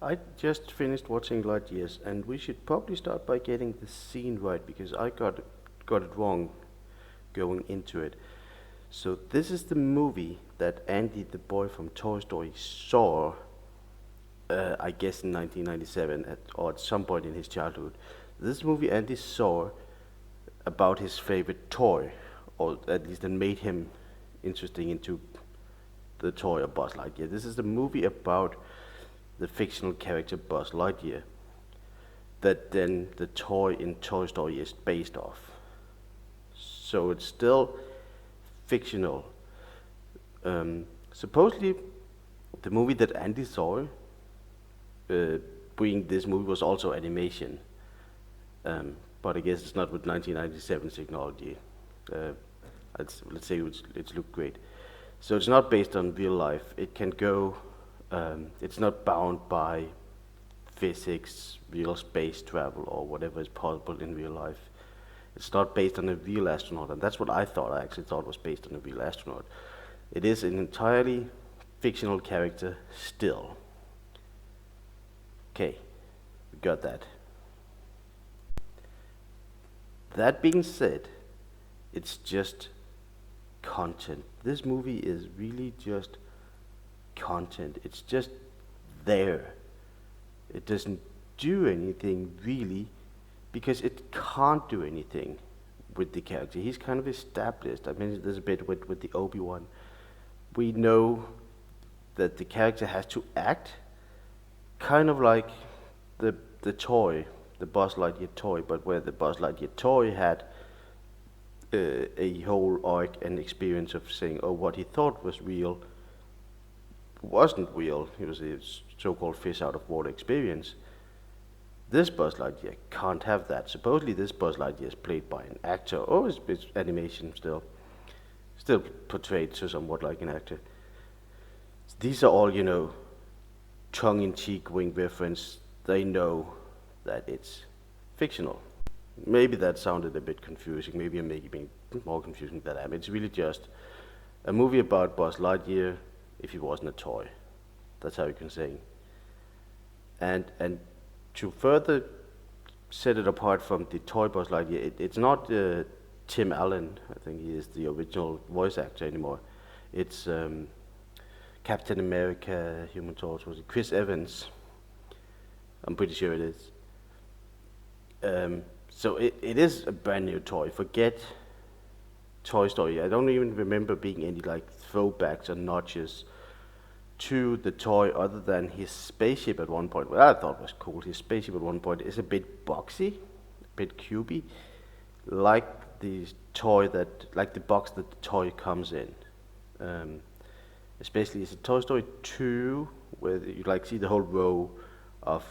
I just finished watching Lightyears, and we should probably start by getting the scene right because I got it wrong going into it. So this is the movie that Andy, the boy from Toy Story, saw, I guess in 1997 or at some point in his childhood. This movie Andy saw about his favorite toy, or at least that made him interesting into the toy of Buzz Lightyear. This is the movie about the fictional character Buzz Lightyear that then the toy in Toy Story is based off. So it's still fictional. Supposedly, the movie that Andy saw, being this movie, was also animation. But I guess it's not with 1997 technology. Uh, let's say it's looked great. So it's not based on real life. It can go. It's not bound by physics, real space travel, or whatever is possible in real life. It's not based on a real astronaut, and that's what I thought. I actually thought it was based on a real astronaut. It is an entirely fictional character still. Okay, we got that. That being said, it's just content. This movie is really just content. It's just there. It doesn't do anything really because it can't do anything with the character. He's kind of established. I mentioned this a bit with the Obi-Wan. We know that the character has to act kind of like the toy, the Buzz Lightyear toy, but where the Buzz Lightyear toy had a whole arc and experience of saying, oh, what he thought was real wasn't real. It was a so-called fish out of water experience. This Buzz Lightyear can't have that. Supposedly this Buzz Lightyear is played by an actor. Oh, it's animation still portrayed to somewhat like an actor. These are all, tongue-in-cheek wink reference. They know that it's fictional. Maybe that sounded a bit confusing. Maybe I'm making it more confusing than I am. It's really just a movie about Buzz Lightyear if he wasn't a toy. That's how you can say. And to further set it apart from the toy Buzz Lightyear, it's not Tim Allen. I think he is the original voice actor anymore. It's Captain America, Human Torch, was it Chris Evans? I'm pretty sure it is. So it is a brand new toy. Forget Toy Story. I don't even remember being any like throwbacks or notches to the toy other than his spaceship at one point. Well, I thought was cool. His spaceship at one point is a bit boxy, a bit cubey, like the like the box that the toy comes in. Especially it's a Toy Story 2 where you like see the whole row of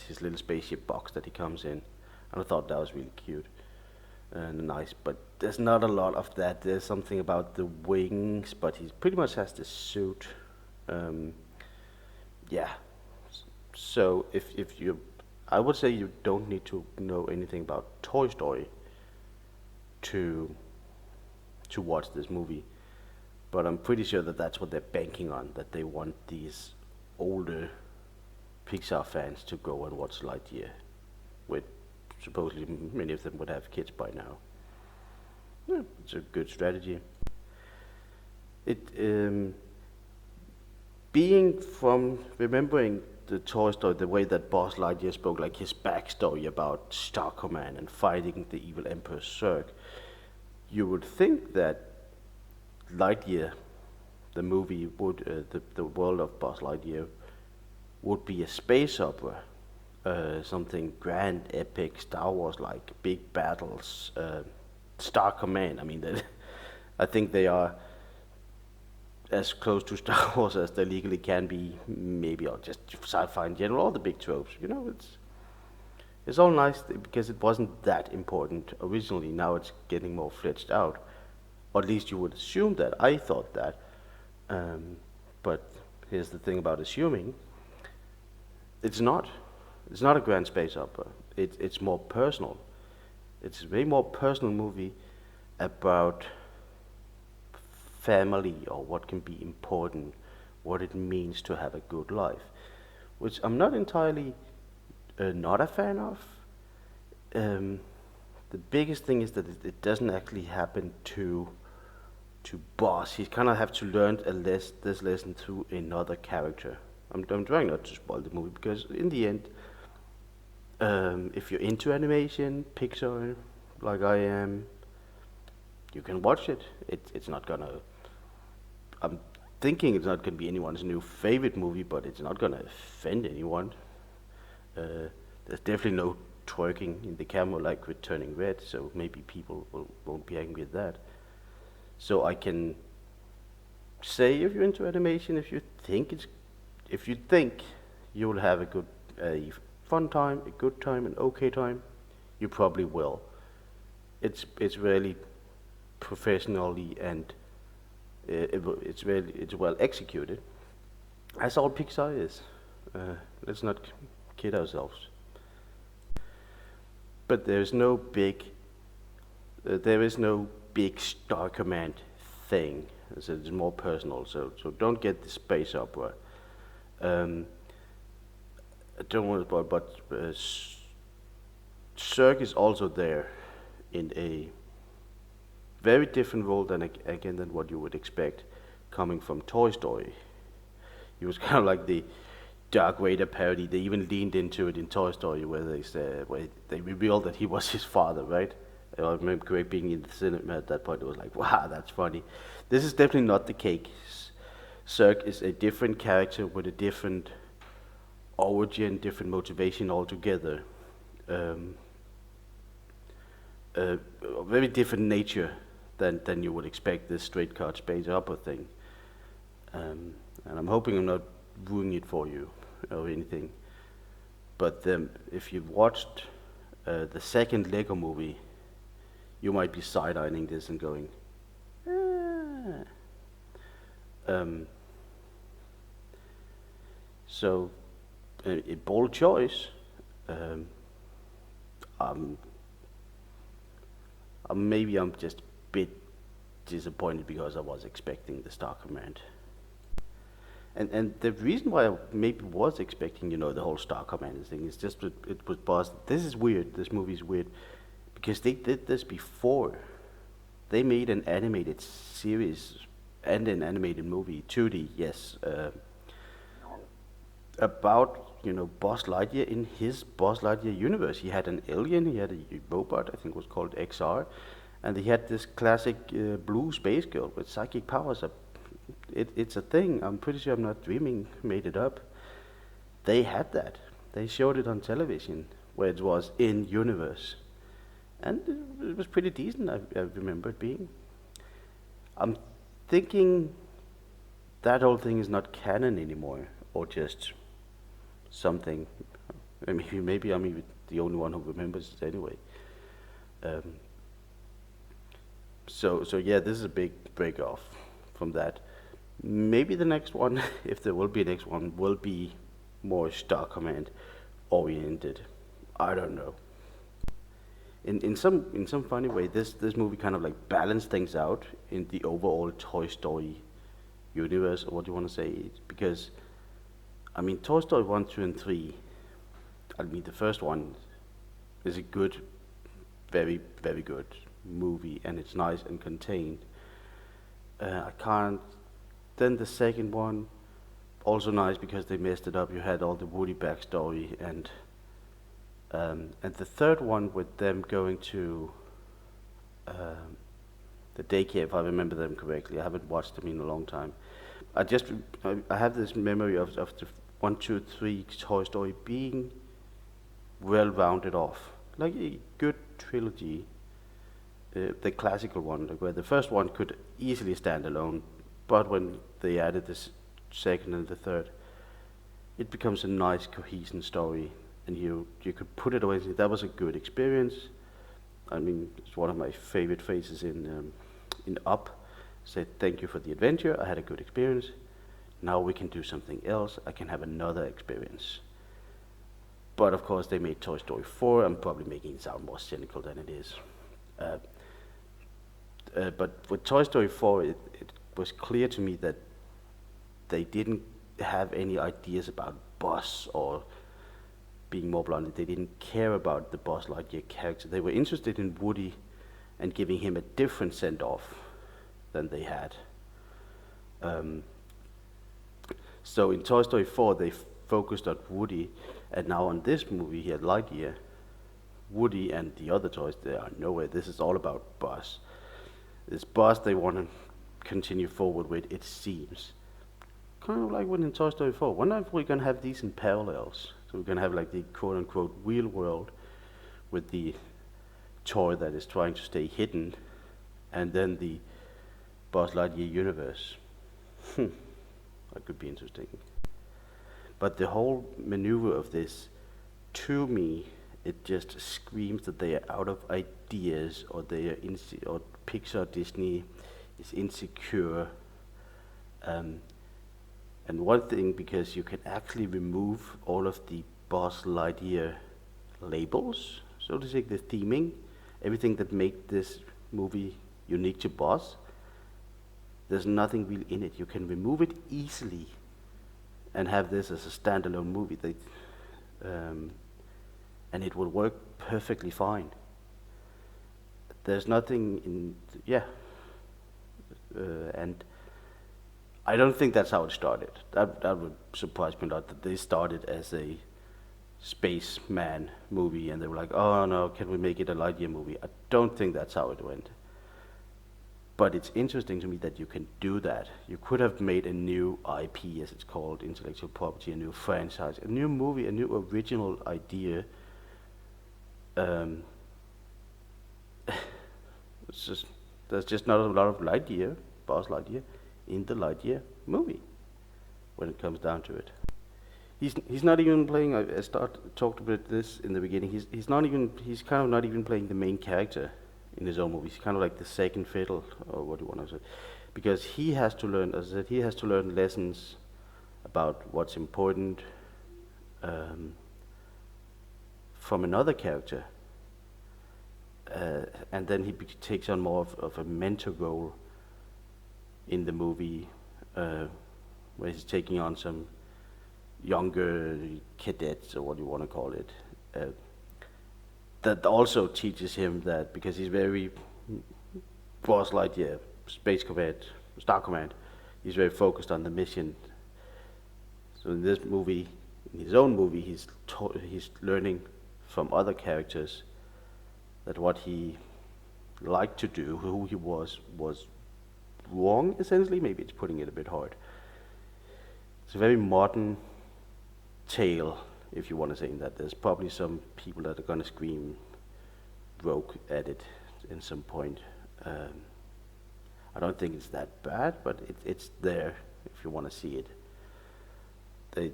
his little spaceship box that he comes in, and I thought that was really cute and nice. But there's not a lot of that. There's something about the wings, but he pretty much has the suit. Yeah. So if you, I would say you don't need to know anything about Toy Story to watch this movie. But I'm pretty sure that that's what they're banking on, that they want these older Pixar fans to go and watch Lightyear, with supposedly many of them would have kids by now. Yeah, it's a good strategy. It being from remembering the Toy Story, the way that Buzz Lightyear spoke, like his backstory about Star Command and fighting the evil Emperor Zurg, you would think that Lightyear, the movie, would the world of Buzz Lightyear would be a space opera, something grand, epic, Star Wars like, big battles, Star Command. I mean, I think they are as close to Star Wars as they legally can be, maybe, or just sci-fi in general, all the big tropes. It's all nice because it wasn't that important originally. Now it's getting more fleshed out. Or at least you would assume that. I thought that. But here's the thing about assuming. It's not. It's not a grand space opera. It's more personal. It's a very more personal movie about family or what can be important, what it means to have a good life. which I'm not entirely not a fan of. Um, the biggest thing is that it doesn't actually happen to Boss. He kind of have to learn this lesson through another character. I'm trying not to spoil the movie because in the end, if you're into animation, Pixar, like I am, you can watch it. It's not gonna. I'm thinking it's not gonna be anyone's new favorite movie, but it's not gonna offend anyone. There's definitely no twerking in the camera like with Turning Red, so maybe people won't be angry with that. So I can say if you're into animation, if you think you will have a fun time, a good time, an okay time, you probably will. It's really professionally and it's well executed, as all Pixar is. Let's not kid ourselves. But there is no big Star Command thing. So it's more personal. So don't get the space opera. Um, I don't want to spoil, but Cirque is also there in a very different role than what you would expect coming from Toy Story. He was kind of like the Dark Vader parody. They even leaned into it in Toy Story, where they revealed that he was his father, right? I remember correct being in the cinema at that point. It was like, wow, that's funny. This is definitely not the case. Cirque is a different character with a different origin, different motivation altogether. Um, a very different nature than you would expect this straight cut space opera thing. And I'm hoping I'm not ruining it for you or anything. But if you've watched the second Lego movie, you might be side-eyeing this and going, ah. Um, so, a bold choice. Um, um, maybe I'm just a bit disappointed because I was expecting the Star Command. And the reason why I maybe was expecting, the whole Star Command thing is just it was boss. This is weird. This movie is weird because they did this before. They made an animated series and an animated movie, 2D, yes, about Buzz Lightyear in his Buzz Lightyear universe. He had an alien. He had a robot. I think it was called XR, and he had this classic blue space girl with psychic powers. It's a thing. I'm pretty sure I'm not dreaming, made it up. They had that. They showed it on television where it was in universe. And it was pretty decent, I remember it being. I'm thinking that whole thing is not canon anymore, or just something. I mean, maybe I'm even the only one who remembers it anyway. Um, so yeah, this is a big break off from that. Maybe the next one, if there will be a next one, will be more Star Command oriented. I don't know. In some funny way, this movie kind of like balanced things out in the overall Toy Story universe, or what do you want to say? Because I mean, Toy Story 1, 2, and 3. I mean, the first one is a good, very very good movie, and it's nice and contained. I can't. Then the second one, also nice because they messed it up. You had all the Woody backstory, and the third one with them going to the daycare, if I remember them correctly. I haven't watched them in a long time. I have this memory of the 1, 2, 3 Toy Story being well rounded off, like a good trilogy. The classical one, like where the first one could easily stand alone, but when they added this second and the third, it becomes a nice cohesion story, and you could put it away and say that was a good experience. I mean, it's one of my favorite phrases in Up. Said thank you for the adventure. I had a good experience. Now we can do something else. I can have another experience. But of course, they made Toy Story 4. I'm probably making it sound more cynical than it is. But with Toy Story 4, it was clear to me that they didn't have any ideas about Buzz, or being more bluntly, they didn't care about the Buzz Lightyear character. They were interested in Woody and giving him a different send-off than they had. Um, so in Toy Story 4, they focused on Woody, and now on this movie here, Lightyear, Woody and the other toys, they are nowhere. This is all about Buzz. This Buzz they want to continue forward with, it seems. Kind of like when in Toy Story 4. Wonder if we're going to have these in parallels. So we're going to have like the quote-unquote real world with the toy that is trying to stay hidden, and then the Buzz Lightyear universe. That could be interesting. But the whole maneuver of this, to me, it just screams that they are out of ideas, or they are or Pixar, Disney is insecure. And one thing, because you can actually remove all of the Buzz Lightyear labels, so to say, the theming, everything that make this movie unique to Buzz. There's nothing really in it. You can remove it easily and have this as a standalone movie. And it will work perfectly fine. There's nothing in, and I don't think that's how it started. That would surprise me a lot, that they started as a spaceman movie and they were like, oh no, can we make it a Lightyear movie? I don't think that's how it went. But it's interesting to me that you can do that. You could have made a new IP, as it's called, intellectual property, a new franchise, a new movie, a new original idea. There's just not a lot of Lightyear, Buzz Lightyear, in the Lightyear movie, when it comes down to it. He's not even playing. I talked about this in the beginning. He's kind of not even playing the main character in his own movie. He's kind of like the second fiddle, or what do you want to say, because he has to learn, as I said, he has to learn lessons about what's important from another character, and then he takes on more of a mentor role in the movie, where he's taking on some younger cadets, or what you want to call it, that also teaches him that, because he's very Buzz Lightyear, Space Command, Star Command, he's very focused on the mission. So in this movie, in his own movie, he's learning from other characters that what he liked to do, who he was wrong, essentially. Maybe it's putting it a bit hard. It's a very modern tale, if you want to say that. There's probably some people that are going to scream broke at it in some point. I don't think it's that bad, but it's there if you want to see it.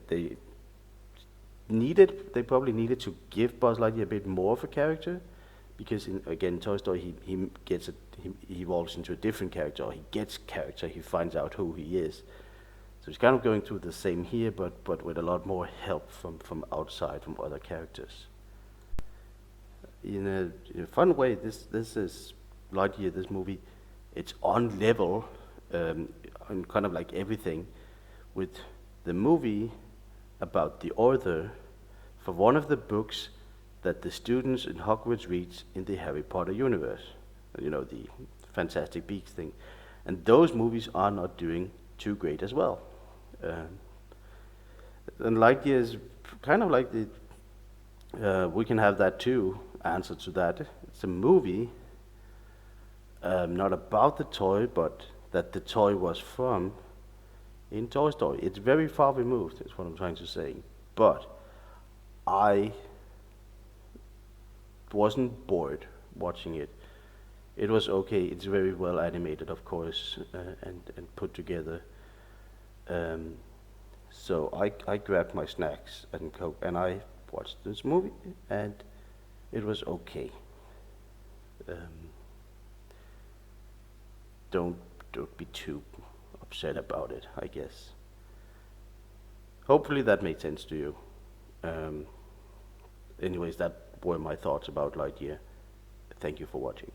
They probably needed to give Buzz Lightyear a bit more of a character, because in Toy Story he evolves into a different character, or he gets character, he finds out who he is. So he's kind of going through the same here, but with a lot more help from outside, from other characters. In a fun way, this is Lightyear, this movie, it's on level, and kind of like everything, with the movie about the author for one of the books that the students in Hogwarts reads in the Harry Potter universe. You know, the Fantastic Beasts thing. And those movies are not doing too great as well. And Lightyear is kind of like the we can have that too answer to that. It's a movie not about the toy, but that the toy was from in Toy Story. It's very far removed, is what I'm trying to say. But I wasn't bored watching it. It was okay. It's very well animated, of course, and put together. So I grabbed my snacks and Coke, and I watched this movie, and it was okay. Don't be too upset about it, I guess. Hopefully that made sense to you. Anyways, that were my thoughts about Lightyear. Thank you for watching.